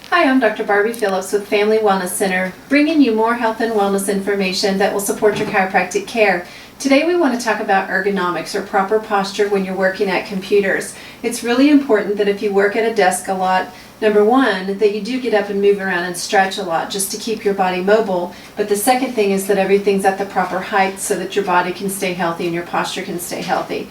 Hi, I'm Dr. Barbie Phillips with Family Wellness Center, bringing you more health and wellness information that will support your chiropractic care. Today we want to talk about ergonomics, or proper posture when you're working at computers. It's really important that if you work at a desk a lot, number one, that you do get up and move around and stretch a lot just to keep your body mobile. But the second thing is that everything's at the proper height so that your body can stay healthy and your posture can stay healthy.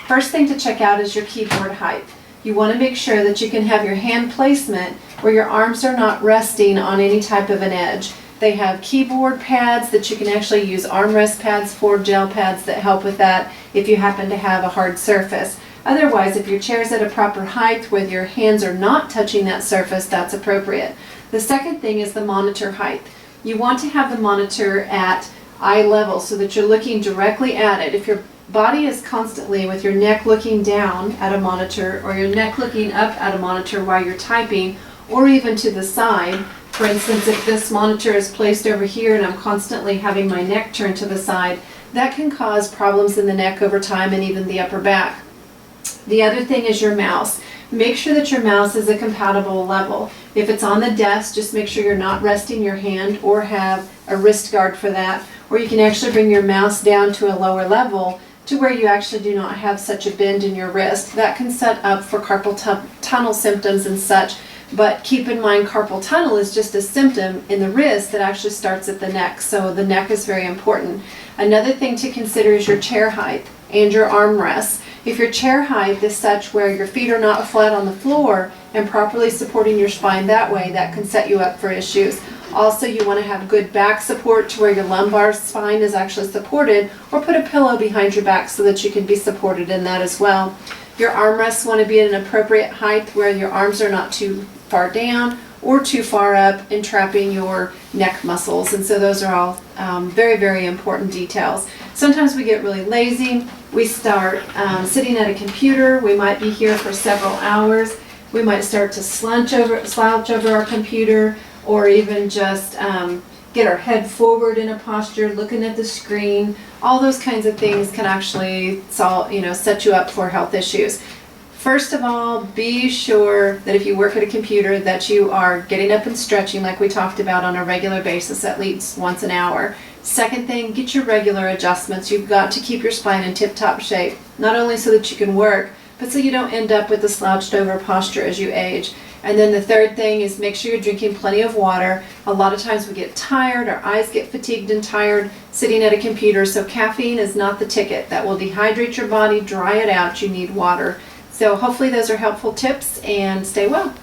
First thing to check out is your keyboard height. You want to make sure that you can have your hand placement where your arms are not resting on any type of an edge. They have keyboard pads that you can actually use armrest pads for, gel pads that help with that if you happen to have a hard surface. Otherwise, if your chair is at a proper height where your hands are not touching that surface, that's appropriate. The second thing is the monitor height. You want to have the monitor at eye level so that you're looking directly at it. If your body is constantly with your neck looking down at a monitor or your neck looking up at a monitor while you're typing, or even to the side. For instance, if this monitor is placed over here and I'm constantly having my neck turned to the side, that can cause problems in the neck over time and even the upper back. The other thing is your mouse. Make sure that your mouse is a compatible level. If it's on the desk, just make sure you're not resting your hand or have a wrist guard for that, or you can actually bring your mouse down to a lower level to where you actually do not have such a bend in your wrist. That can set up for carpal tunnel symptoms and such, but keep in mind carpal tunnel is just a symptom in the wrist that actually starts at the neck, so the neck is very important. Another thing to consider is your chair height and your armrests. If your chair height is such where your feet are not flat on the floor and properly supporting your spine that way, that can set you up for issues. Also, you want to have good back support to where your lumbar spine is actually supported, or put a pillow behind your back so that you can be supported in that as well. Your armrests want to be at an appropriate height where your arms are not too far down or too far up, entrapping your neck muscles. And so those are all very, very important details. Sometimes we get really lazy. We start sitting at a computer. We might be here for several hours. We might start to slouch over our computer, or even just get our head forward in a posture, looking at the screen. All those kinds of things can actually set you up for health issues. First of all, be sure that if you work at a computer that you are getting up and stretching like we talked about on a regular basis, at least once an hour. Second thing, get your regular adjustments. You've got to keep your spine in tip-top shape, not only so that you can work, but so you don't end up with a slouched over posture as you age. And then the third thing is make sure you're drinking plenty of water. A lot of times we get tired, our eyes get fatigued and tired sitting at a computer, so caffeine is not the ticket. That will dehydrate your body, dry it out. You need water. So hopefully those are helpful tips, and stay well.